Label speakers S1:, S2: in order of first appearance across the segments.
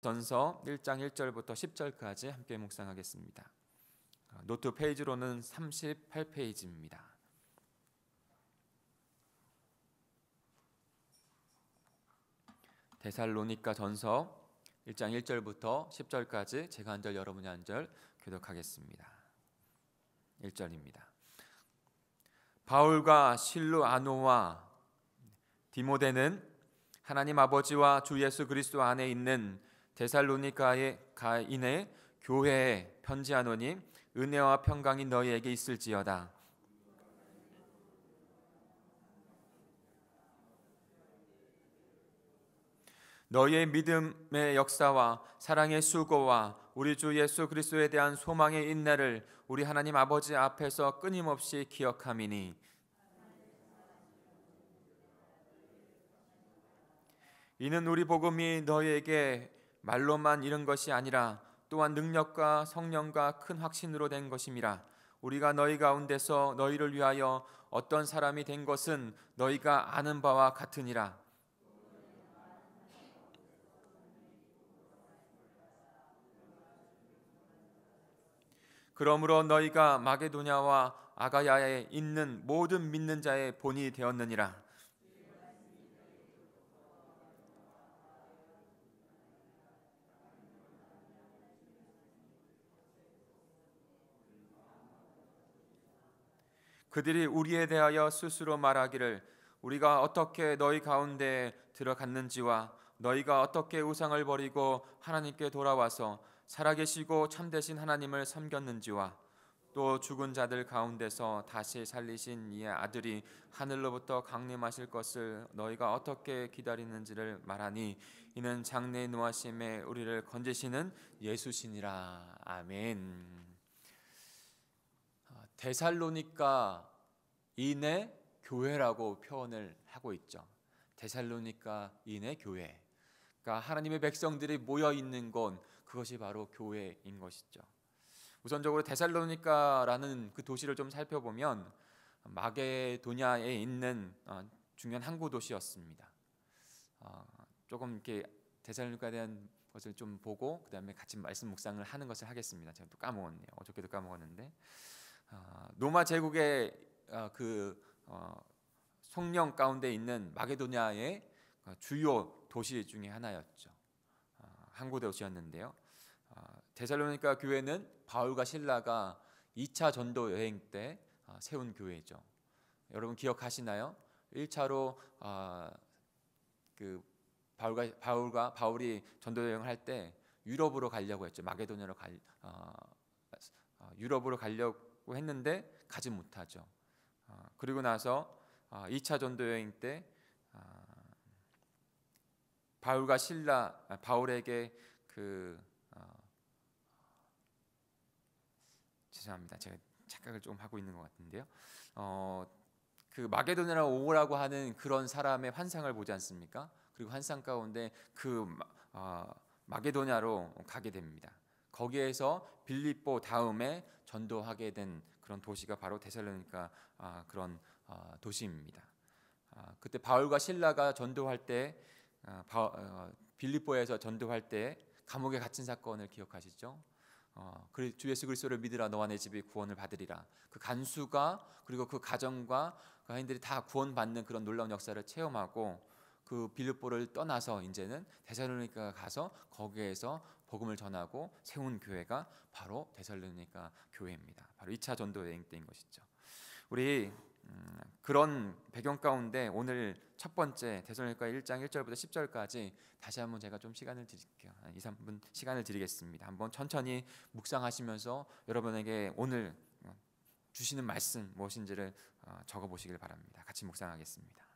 S1: 전서 1장 1절부터 10절까지 함께 묵상하겠습니다. 노트 페이지로는 38페이지입니다. 데살로니가 전서 1장 1절부터 10절까지 제가 한 절 여러분이 한 절 교독하겠습니다. 1절입니다. 바울과 실루아노와 디모데는 하나님 아버지와 주 예수 그리스도 안에 있는 데살로니가의 가인의 교회에 편지하노니 은혜와 평강이 너희에게 있을지어다. 너희의 믿음의 역사와 사랑의 수고와 우리 주 예수 그리스도에 대한 소망의 인내를 우리 하나님 아버지 앞에서 끊임없이 기억함이니 이는 우리 복음이 너희에게 말로만 이른 것이 아니라 또한 능력과 성령과 큰 확신으로 된 것임이라. 우리가 너희 가운데서 너희를 위하여 어떤 사람이 된 것은 너희가 아는 바와 같으니라. 그러므로 너희가 마게도냐와 아가야에 있는 모든 믿는 자의 본이 되었느니라. 그들이 우리에 대하여 스스로 말하기를 우리가 어떻게 너희 가운데에 들어갔는지와 너희가 어떻게 우상을 버리고 하나님께 돌아와서 살아계시고 참되신 하나님을 섬겼는지와 또 죽은 자들 가운데서 다시 살리신 이의 아들이 하늘로부터 강림하실 것을 너희가 어떻게 기다리는지를 말하니 이는 장래의 노하심에 우리를 건지시는 예수시니라. 아멘. 데살로니가인의 교회라고 표현을 하고 있죠. 데살로니가인의 교회. 그러니까 하나님의 백성들이 모여 있는 곳, 그것이 바로 교회인 것이죠. 우선적으로 데살로니가라는 그 도시를 좀 살펴보면 마게도냐에 있는 중요한 항구 도시였습니다. 조금 이렇게 데살로니가에 대한 것을 좀 보고 그 다음에 같이 말씀 묵상을 하는 것을 하겠습니다. 제가 또 까먹었네요. 어저께도 까먹었는데 로마 제국의 성령 가운데 있는 마게도냐의 주요 도시 중에 하나였죠. 항구 도시였는데요. 데살로니가 교회는 바울과 실라가 2차 전도 여행 때 세운 교회죠. 여러분 기억하시나요? 1차로 바울이 전도 여행을 할 때 유럽으로 가려고 했죠. 마게도냐로 유럽으로 가려고 했는데 가지 못하죠. 그리고 나서 2차 전도 여행 때 바울에게 죄송합니다. 제가 착각을 좀 하고 있는 것 같은데요. 그 마게도냐로 오라고 하는 그런 사람의 환상을 보지 않습니까? 그리고 환상 가운데 마게도냐로 가게 됩니다. 거기에서 빌립보 다음에 전도하게 된 그런 도시가 바로 데살로니가 그런 도시입니다. 그때 바울과 실라가 전도할 때 빌립보에서 전도할 때 감옥에 갇힌 사건을 기억하시죠? 주 예수 그리스도를 믿으라 너와 내 집이 구원을 받으리라. 그 간수가 그리고 그 가정과 그 하인들이 다 구원받는 그런 놀라운 역사를 체험하고 그 빌립보를 떠나서 이제는 데살로니가 가서 거기에서 복음을 전하고 세운 교회가 바로 데살로니가 교회입니다. 바로 2차 전도 여행 때인 것이죠. 우리 그런 배경 가운데 오늘 첫 번째 데살로니가 1장 1절부터 10절까지 다시 한번 제가 좀 시간을 드릴게요. 2, 3분 시간을 드리겠습니다. 한번 천천히 묵상하시면서 여러분에게 오늘 주시는 말씀 무엇인지를 적어보시길 바랍니다. 같이 묵상하겠습니다.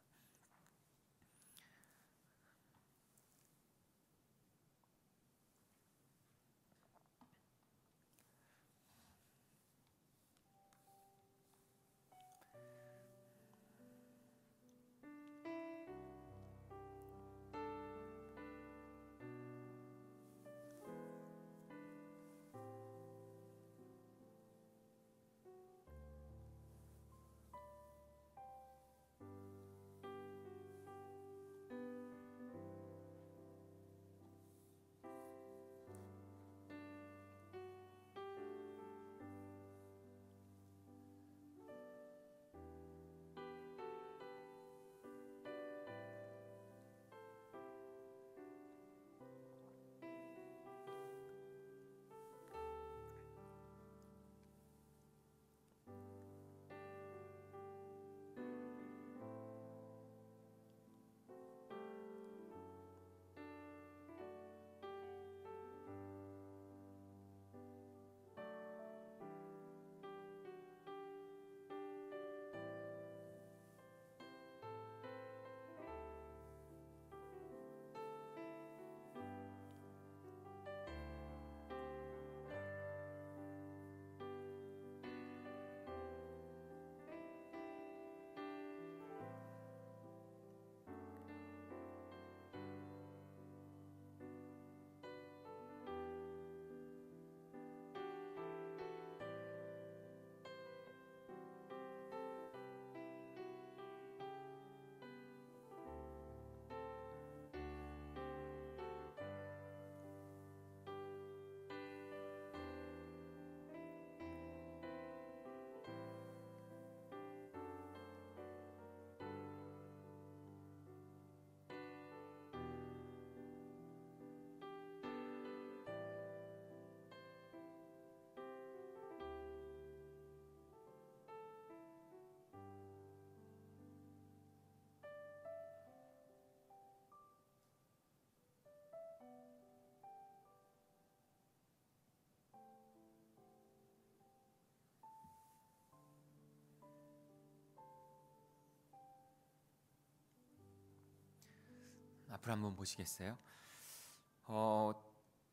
S1: 앞으로 한번 보시겠어요?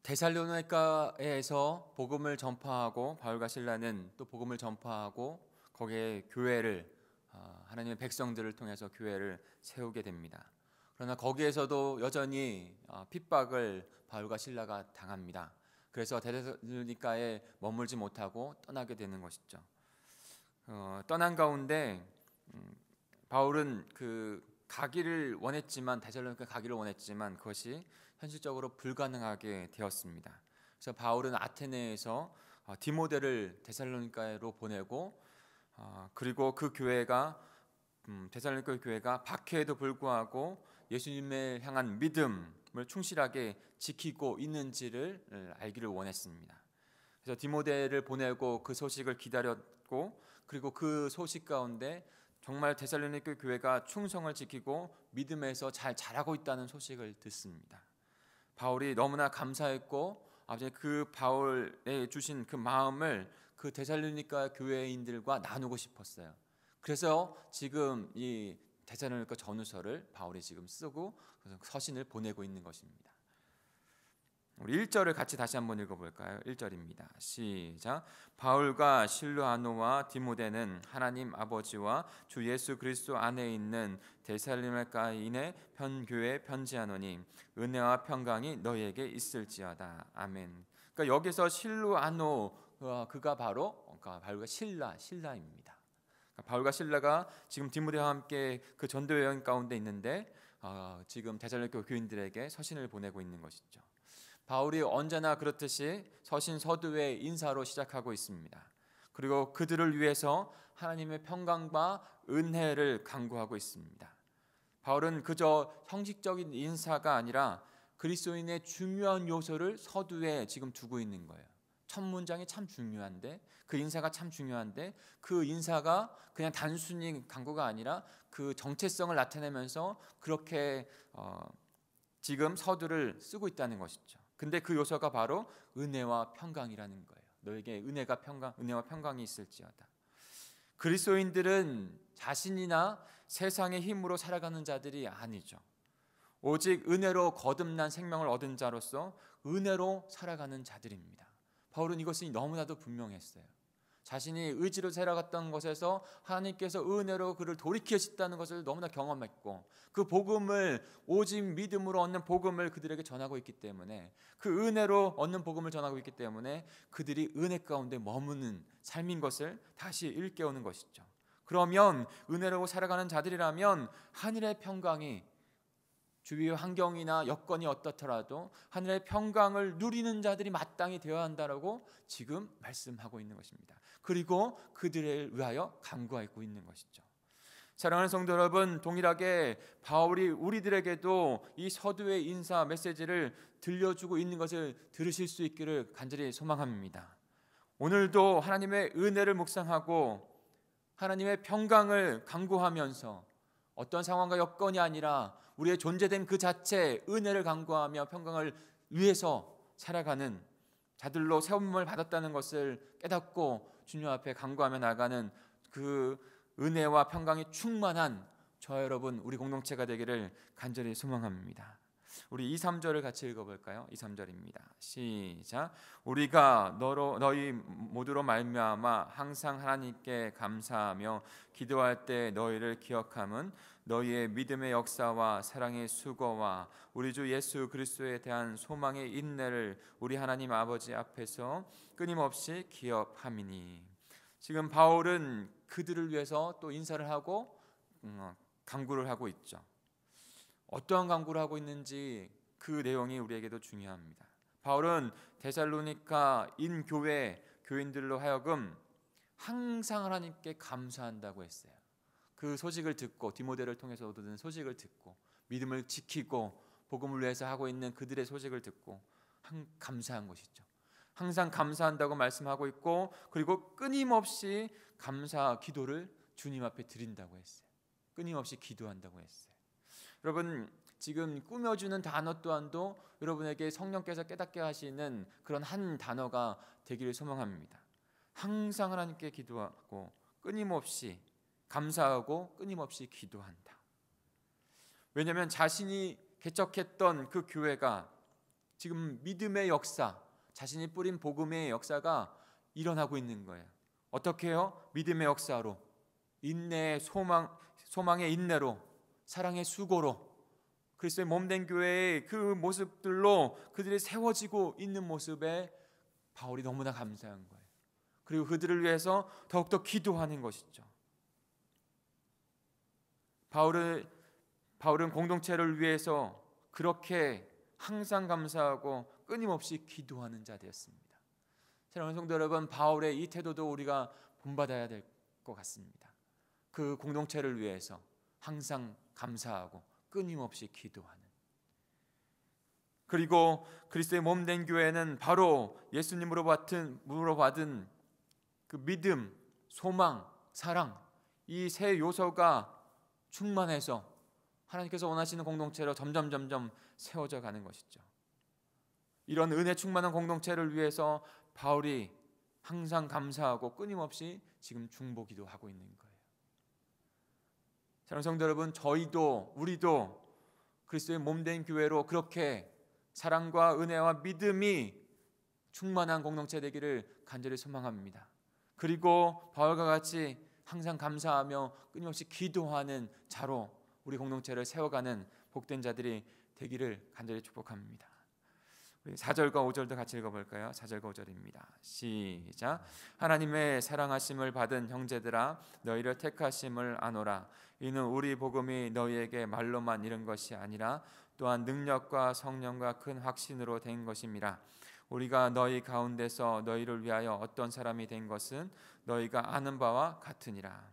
S1: 데살로니가에서 복음을 전파하고 바울과 실라는 또 복음을 전파하고 거기에 교회를 하나님의 백성들을 통해서 교회를 세우게 됩니다. 그러나 거기에서도 여전히 핍박을 바울과 실라가 당합니다. 그래서 데살로니가에 머물지 못하고 떠나게 되는 것이죠. 떠난 가운데 바울은 가기를 원했지만 데살로니가 가기를 원했지만 그것이 현실적으로 불가능하게 되었습니다. 그래서 바울은 아테네에서 디모데를 데살로니가로 보내고 그리고 그 교회가 데살로니가 교회가 박해에도 불구하고 예수님을 향한 믿음을 충실하게 지키고 있는지를 알기를 원했습니다. 그래서 디모데를 보내고 그 소식을 기다렸고 그리고 그 소식 가운데 정말 데살로니가 교회가 충성을 지키고 믿음에서 잘 자라고 있다는 소식을 듣습니다. 바울이 너무나 감사했고 그 바울에 주신 그 마음을 그 데살로니가 교회인들과 나누고 싶었어요. 그래서 지금 이 데살로니가 전후서를 바울이 지금 쓰고 서신을 보내고 있는 것입니다. 우리 1절을 같이 다시 한번 읽어볼까요? 1절입니다. 시작. 바울과 실루아노와 디모데는 하나님 아버지와 주 예수 그리스도 안에 있는 데살로니가인의 편교에 편지하노니 은혜와 평강이 너희에게 있을지어다. 아멘. 그러니까 여기서 실루아노 그가 바로 바울과 실라입니다. 바울과 실라가 지금 디모데와 함께 그 전도 여행 가운데 있는데 지금 데살로니가 교인들에게 서신을 보내고 있는 것이죠. 바울이 언제나 그렇듯이 서신 서두의 인사로 시작하고 있습니다. 그리고 그들을 위해서 하나님의 평강과 은혜를 간구하고 있습니다. 바울은 그저 형식적인 인사가 아니라 그리스도인의 중요한 요소를 서두에 지금 두고 있는 거예요. 첫 문장이 참 중요한데 그 인사가 참 중요한데 그 인사가 그냥 단순히 간구가 아니라 그 정체성을 나타내면서 그렇게 지금 서두를 쓰고 있다는 것이죠. 근데 그 요소가 바로 은혜와 평강이라는 거예요. 너에게 은혜와 평강이 있을지어다. 그리스도인들은 자신이나 세상의 힘으로 살아가는 자들이 아니죠. 오직 은혜로 거듭난 생명을 얻은 자로서 은혜로 살아가는 자들입니다. 바울은 이것이 너무나도 분명했어요. 자신이 의지로 살아갔던 것에서 하나님께서 은혜로 그를 돌이키셨다는 것을 너무나 경험했고 그 복음을 오직 믿음으로 얻는 복음을 그들에게 전하고 있기 때문에 그 은혜로 얻는 복음을 전하고 있기 때문에 그들이 은혜 가운데 머무는 삶인 것을 다시 일깨우는 것이죠. 그러면 은혜로 살아가는 자들이라면 하늘의 평강이 주위의 환경이나 여건이 어떻더라도 하늘의 평강을 누리는 자들이 마땅히 되어야 한다라고 지금 말씀하고 있는 것입니다. 그리고 그들을 위하여 간구하고 있는 것이죠. 사랑하는 성도 여러분, 동일하게 바울이 우리들에게도 이 서두의 인사 메시지를 들려주고 있는 것을 들으실 수 있기를 간절히 소망합니다. 오늘도 하나님의 은혜를 묵상하고 하나님의 평강을 간구하면서 어떤 상황과 여건이 아니라 우리의 존재됨 그 자체에 은혜를 간구하며 평강을 위해서 살아가는 자들로 세움을 받았다는 것을 깨닫고 주님 앞에 간구하며 나가는 그 은혜와 평강이 충만한 저와 여러분 우리 공동체가 되기를 간절히 소망합니다. 우리 2, 3절을 같이 읽어볼까요? 2, 3절입니다. 시작. 우리가 너희 모두로 말미암아 항상 하나님께 감사하며 기도할 때 너희를 기억함은 너희의 믿음의 역사와 사랑의 수고와 우리 주 예수 그리스도에 대한 소망의 인내를 우리 하나님 아버지 앞에서 끊임없이 기억함이니. 지금 바울은 그들을 위해서 또 인사를 하고 간구를 하고 있죠. 어떠한 간구를 하고 있는지 그 내용이 우리에게도 중요합니다. 바울은 데살로니가 인교회 교인들로 하여금 항상 하나님께 감사한다고 했어요. 그 소식을 듣고 디모데를 통해서 얻은 소식을 듣고 믿음을 지키고 복음을 위해서 하고 있는 그들의 소식을 듣고 감사한 것이죠. 항상 감사한다고 말씀하고 있고 그리고 끊임없이 감사 기도를 주님 앞에 드린다고 했어요. 끊임없이 기도한다고 했어요. 여러분 지금 꾸며주는 단어 또한도 여러분에게 성령께서 깨닫게 하시는 그런 한 단어가 되기를 소망합니다. 항상 하나님께 기도하고 끊임없이 감사하고 끊임없이 기도한다. 왜냐하면 자신이 개척했던 그 교회가 지금 믿음의 역사, 자신이 뿌린 복음의 역사가 일어나고 있는 거예요. 어떻게 해요? 믿음의 역사로, 인내의 소망의 인내로, 사랑의 수고로, 그리스도의 몸된 교회의 그 모습들로 그들이 세워지고 있는 모습에 바울이 너무나 감사한 거예요. 그리고 그들을 위해서 더욱더 기도하는 것이죠. 바울은 공동체를 위해서 그렇게 항상 감사하고 끊임없이 기도하는 자 되었습니다. 사랑하는 성도 여러분, 바울의 이 태도도 우리가 본받아야 될 것 같습니다. 그 공동체를 위해서 항상 감사하고 끊임없이 기도하는. 그리고 그리스도의 몸된 교회는 바로 예수님으로 받은 그 믿음, 소망, 사랑, 이 세 요소가 충만해서 하나님께서 원하시는 공동체로 점점 세워져 가는 것이죠. 이런 은혜 충만한 공동체를 위해서 바울이 항상 감사하고 끊임없이 지금 중보기도 하고 있는 거예요. 사랑하는 성도 여러분, 우리도 그리스도의 몸된 교회로 그렇게 사랑과 은혜와 믿음이 충만한 공동체 되기를 간절히 소망합니다. 그리고 바울과 같이 항상 감사하며 끊임없이 기도하는 자로 우리 공동체를 세워가는 복된 자들이 되기를 간절히 축복합니다. 우리 4절과 5절도 같이 읽어볼까요? 4절과 5절입니다. 시작. 하나님의 사랑하심을 받은 형제들아, 너희를 택하심을 아노라. 이는 우리 복음이 너희에게 말로만 이른 것이 아니라 또한 능력과 성령과 큰 확신으로 된 것임이라. 우리가 너희 가운데서 너희를 위하여 어떤 사람이 된 것은 너희가 아는 바와 같으니라.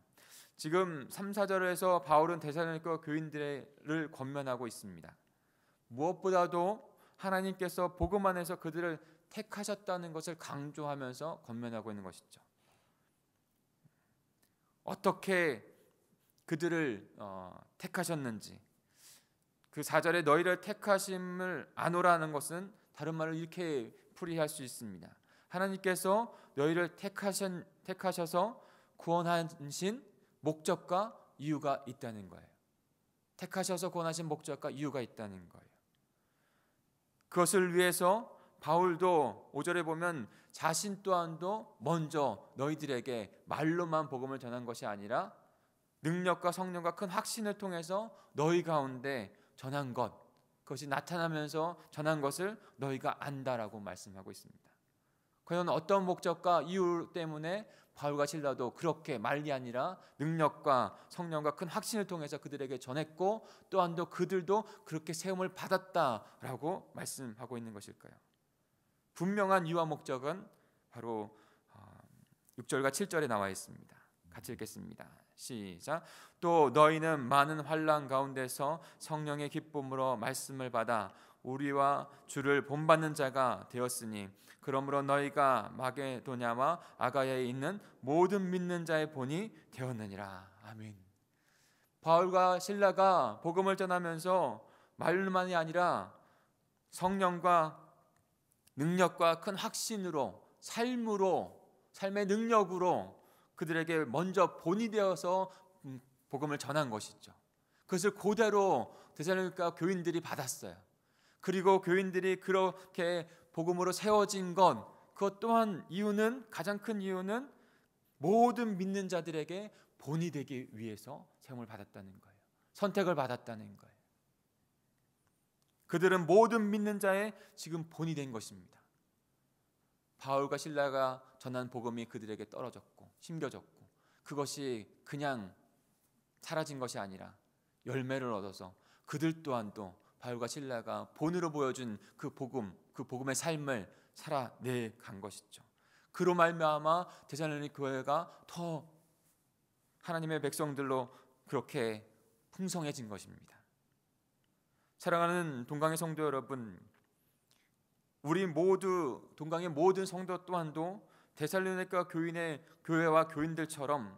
S1: 지금 3, 4절에서 바울은 데살로니가 교인들을 권면하고 있습니다. 무엇보다도 하나님께서 복음 안에서 그들을 택하셨다는 것을 강조하면서 권면하고 있는 것이죠. 어떻게 그들을 택하셨는지, 그 4절에 너희를 택하심을 아노라는 것은 다른 말로 이렇게 풀이할 수 있습니다. 하나님께서 너희를 택하셔서 구원하신 목적과 이유가 있다는 거예요. 택하셔서 구원하신 목적과 이유가 있다는 거예요. 그것을 위해서 바울도 5절에 보면 자신 또한도 먼저 너희들에게 말로만 복음을 전한 것이 아니라 능력과 성령과 큰 확신을 통해서 너희 가운데 전한 것, 그것이 나타나면서 전한 것을 너희가 안다라고 말씀하고 있습니다. 과연 어떤 목적과 이유 때문에 바울과 실라도 그렇게 말이 아니라 능력과 성령과 큰 확신을 통해서 그들에게 전했고 또한도 그들도 그렇게 세움을 받았다라고 말씀하고 있는 것일까요? 분명한 이유와 목적은 바로 6절과 7절에 나와 있습니다. 같이 읽겠습니다. 시작. 또 너희는 많은 환난 가운데서 성령의 기쁨으로 말씀을 받아 우리와 주를 본받는 자가 되었으니 그러므로 너희가 마게도냐와 아가야에 있는 모든 믿는 자의 본이 되었느니라. 아멘. 바울과 실라가 복음을 전하면서 말로만이 아니라 성령과 능력과 큰 확신으로, 삶의 능력으로 그들에게 먼저 본이 되어서 복음을 전한 것이죠. 그것을 그대로 데살로니가 교인들이 받았어요. 그리고 교인들이 그렇게 복음으로 세워진 건, 그것 또한 가장 큰 이유는 모든 믿는 자들에게 본이 되기 위해서 세움을 받았다는 거예요. 선택을 받았다는 거예요. 그들은 모든 믿는 자의 지금 본이 된 것입니다. 바울과 실라가 전한 복음이 그들에게 떨어졌고 심겨졌고 그것이 그냥 사라진 것이 아니라 열매를 얻어서 그들 또한 또 바울과 실라가 본으로 보여준 그 복음의 삶을 살아내 간 것이죠. 그로 말미암아 데살로니가 교회가 더 하나님의 백성들로 그렇게 풍성해진 것입니다. 사랑하는 동강의 성도 여러분, 우리 모두 동강의 모든 성도 또한도 데살로니가 교회와 교인들처럼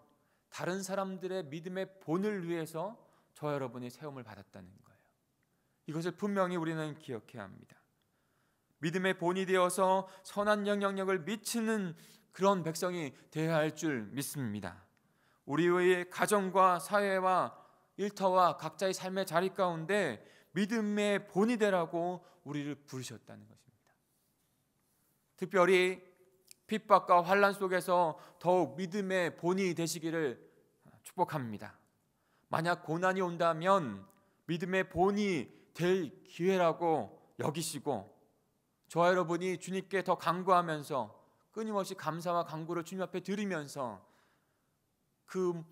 S1: 다른 사람들의 믿음의 본을 위해서 저 여러분이 세움을 받았다는 거예요. 이것을 분명히 우리는 기억해야 합니다. 믿음의 본이 되어서 선한 영향력을 미치는 그런 백성이 되어야 할 줄 믿습니다. 우리의 가정과 사회와 일터와 각자의 삶의 자리 가운데 믿음의 본이 되라고 우리를 부르셨다는 것입니다. 특별히 핍박과 환난 속에서 더욱 믿음의 본이 되시기를 축복합니다. 만약 고난이 온다면 믿음의 본이 될 기회라고 여기시고, 저와 여러분이 주님께 더 간구하면서 끊임없이 감사와 간구를 주님 앞에 드리면서 그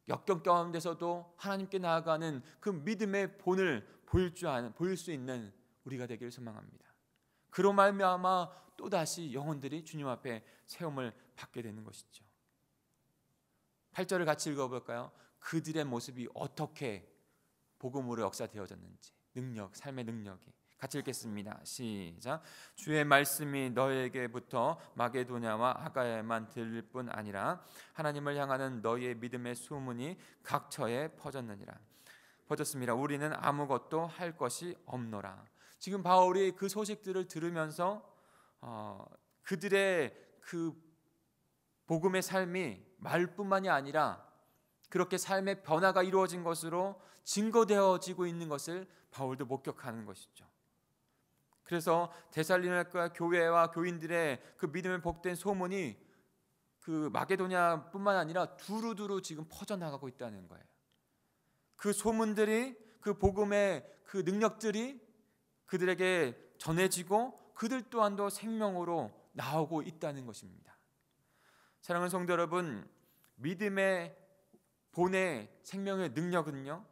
S1: 역경 가운데서도 하나님께 나아가는 그 믿음의 본을 보일 수 있는 우리가 되기를 소망합니다. 그로 말미암아 또다시 영혼들이 주님 앞에 세움을 받게 되는 것이죠. 8절을 같이 읽어볼까요? 그들의 모습이 어떻게 복음으로 역사되어졌는지, 삶의 능력이. 같이 읽겠습니다. 시작. 주의 말씀이 너에게부터 마게도냐와 아가야에만 들릴 뿐 아니라 하나님을 향하는 너희의 믿음의 소문이 각처에 퍼졌습니다. 우리는 아무것도 할 것이 없노라. 지금 바울이 그 소식들을 들으면서 그들의 그 복음의 삶이 말뿐만이 아니라 그렇게 삶의 변화가 이루어진 것으로 증거되어지고 있는 것을 바울도 목격하는 것이죠. 그래서 데살로니가 교회와 교인들의 그 믿음에 복된 소문이 그 마게도냐뿐만 아니라 두루두루 지금 퍼져나가고 있다는 거예요. 그 소문들이, 그 복음의 그 능력들이 그들에게 전해지고 그들 또한도 생명으로 나오고 있다는 것입니다. 사랑하는 성도 여러분, 믿음의 본의 생명의 능력은요,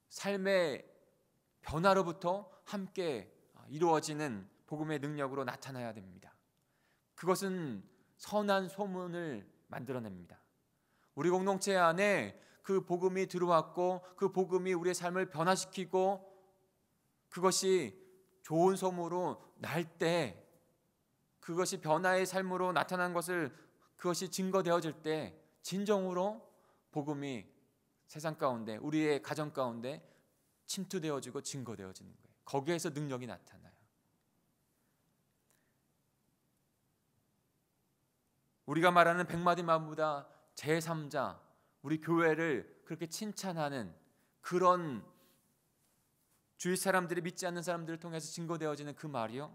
S1: 삶의 변화로부터 함께 이루어지는 복음의 능력으로 나타나야 됩니다. 그것은 선한 소문을 만들어냅니다. 우리 공동체 안에 그 복음이 들어왔고 그 복음이 우리의 삶을 변화시키고 그것이 좋은 소문으로 날 때, 그것이 변화의 삶으로 나타난 것을, 그것이 증거되어질 때 진정으로 복음이 세상 가운데, 우리의 가정 가운데 침투되어지고 증거되어지는 거예요. 거기에서 능력이 나타나요. 우리가 말하는 백마디 말보다 제3자, 우리 교회를 그렇게 칭찬하는 그런 주위 사람들이, 믿지 않는 사람들을 통해서 증거되어지는 그 말이요,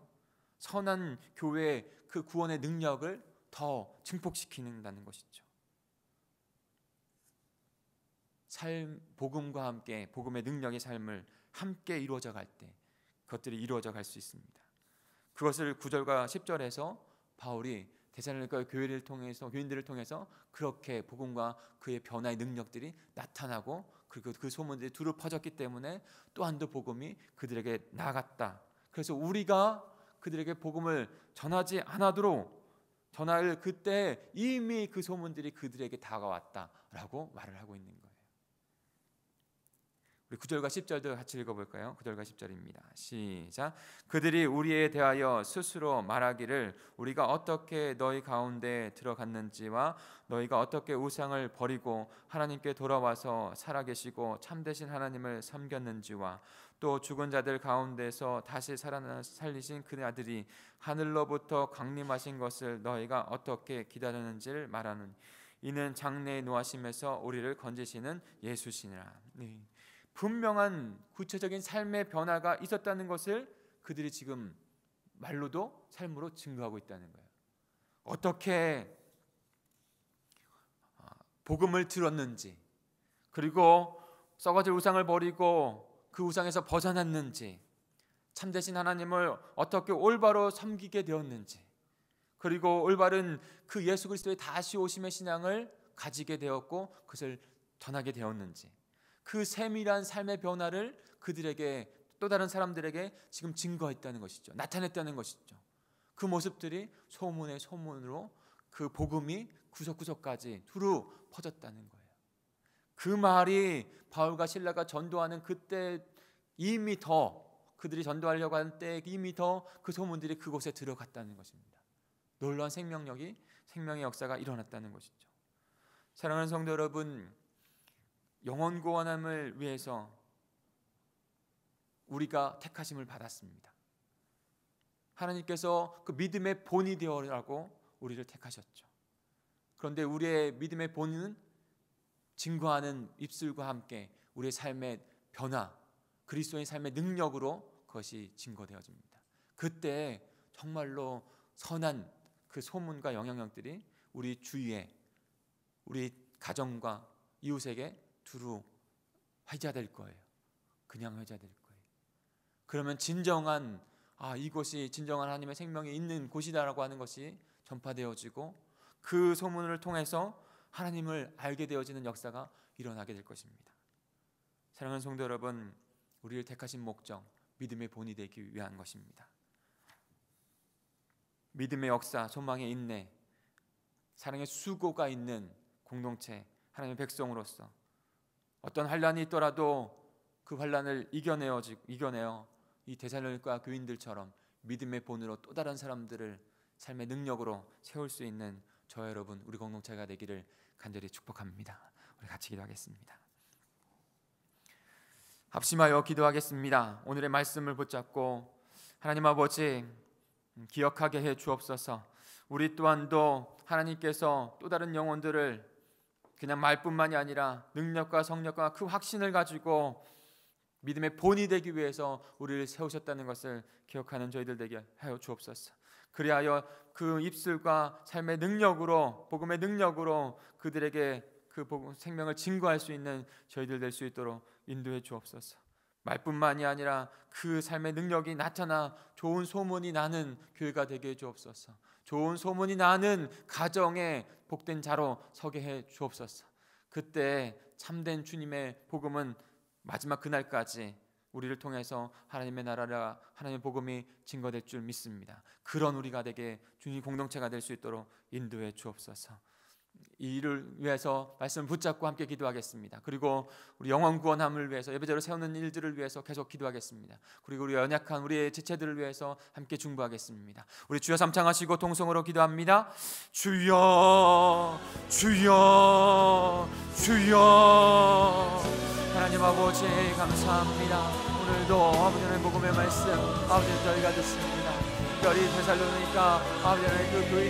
S1: 선한 교회의 그 구원의 능력을 더 증폭시키는다는 것이죠. 복음과 함께 복음의 능력의 삶을 함께 이루어져 갈 때 그것들이 이루어져 갈 수 있습니다. 그것을 9절과 10절에서 바울이 데살로니가 교회를 통해서, 교인들을 통해서 그렇게 복음과 그의 변화의 능력들이 나타나고, 그리고 그 소문들이 두루 퍼졌기 때문에 또한도 복음이 그들에게 나갔다. 그래서 우리가 그들에게 복음을 전하지 않아도록 전할 그때 이미 그 소문들이 그들에게 다가왔다라고 말을 하고 있는 거예요. 우리 9절과 10절도 같이 읽어볼까요? 9절과 10절입니다. 시작. 그들이 우리에 대하여 스스로 말하기를 우리가 어떻게 너희 가운데 들어갔는지와 너희가 어떻게 우상을 버리고 하나님께 돌아와서 살아계시고 참되신 하나님을 섬겼는지와 또 죽은 자들 가운데서 다시 살리신 그 아들이 하늘로부터 강림하신 것을 너희가 어떻게 기다렸는지를 말하는, 이는 장래의 노하심에서 우리를 건지시는 예수시니라. 네. 분명한 구체적인 삶의 변화가 있었다는 것을 그들이 지금 말로도 삶으로 증거하고 있다는 거예요. 어떻게 복음을 들었는지, 그리고 썩어질 우상을 버리고 그 우상에서 벗어났는지, 참되신 하나님을 어떻게 올바로 섬기게 되었는지, 그리고 올바른 그 예수 그리스도의 다시 오심의 신앙을 가지게 되었고 그것을 전하게 되었는지, 그 세밀한 삶의 변화를 그들에게, 또 다른 사람들에게 지금 증거했다는 것이죠. 나타냈다는 것이죠. 그 모습들이 소문의 소문으로 그 복음이 구석구석까지 두루 퍼졌다는 거예요. 그 말이 바울과 실라가 전도하는 그때 이미 더, 그들이 전도하려고 하는 때 이미 더 그 소문들이 그곳에 들어갔다는 것입니다. 놀라운 생명력이, 생명의 역사가 일어났다는 것이죠. 사랑하는 성도 여러분, 영혼 구원함을 위해서 우리가 택하심을 받았습니다. 하나님께서 그 믿음의 본이 되어라고 우리를 택하셨죠. 그런데 우리의 믿음의 본은 증거하는 입술과 함께 우리의 삶의 변화, 그리스도의 삶의 능력으로 그것이 증거되어집니다. 그때 정말로 선한 그 소문과 영향력들이 우리 주위에, 우리 가정과 이웃에게 두루 회자될 거예요. 그냥 회자될 거예요. 그러면 진정한 이곳이 진정한 하나님의 생명이 있는 곳이다라고 하는 것이 전파되어지고 그 소문을 통해서 하나님을 알게 되어지는 역사가 일어나게 될 것입니다. 사랑하는 성도 여러분, 우리를 택하신 목적, 믿음의 본이 되기 위한 것입니다. 믿음의 역사, 소망의 인내, 사랑의 수고가 있는 공동체, 하나님의 백성으로서 어떤 환란이 있더라도 그 환란을 이겨내어 이 데살로니가 교인들처럼 믿음의 본으로 또 다른 사람들을 삶의 능력으로 세울 수 있는 저와 여러분, 우리 공동체가 되기를 간절히 축복합니다. 우리 같이 기도하겠습니다. 합심하여 기도하겠습니다. 오늘의 말씀을 붙잡고 하나님 아버지 기억하게 해 주옵소서. 우리 또한도 하나님께서 또 다른 영혼들을 그냥 말뿐만이 아니라 능력과 성령과 그 확신을 가지고 믿음의 본이 되기 위해서 우리를 세우셨다는 것을 기억하는 저희들 되게 하여 주옵소서. 그리하여 그 입술과 삶의 능력으로, 복음의 능력으로 그들에게 그 생명을 증거할 수 있는 저희들 될 수 있도록 인도해 주옵소서. 말뿐만이 아니라 그 삶의 능력이 나타나 좋은 소문이 나는 교회가 되게 해 주옵소서. 좋은 소문이 나는 가정의 복된 자로 서게 해 주옵소서. 그때 참된 주님의 복음은 마지막 그날까지 우리를 통해서 하나님의 나라라 하나님의 복음이 증거될 줄 믿습니다. 그런 우리가 되게 주님 공동체가 될 수 있도록 인도해 주옵소서. 이 일을 위해서 말씀을 붙잡고 함께 기도하겠습니다. 그리고 우리 영혼 구원함을 위해서 예배자로 세우는 일들을 위해서 계속 기도하겠습니다. 그리고 우리 연약한 우리의 지체들을 위해서 함께 중보하겠습니다. 우리 주여 삼창하시고 통성으로 기도합니다. 주여 주여 주여. 하나님 아버지 감사합니다. 오늘도 아버지 하나님의 복음의 말씀 아버지 저희가 듣습니다. 특별히 데살로니가 아버지 하나님의 그 교인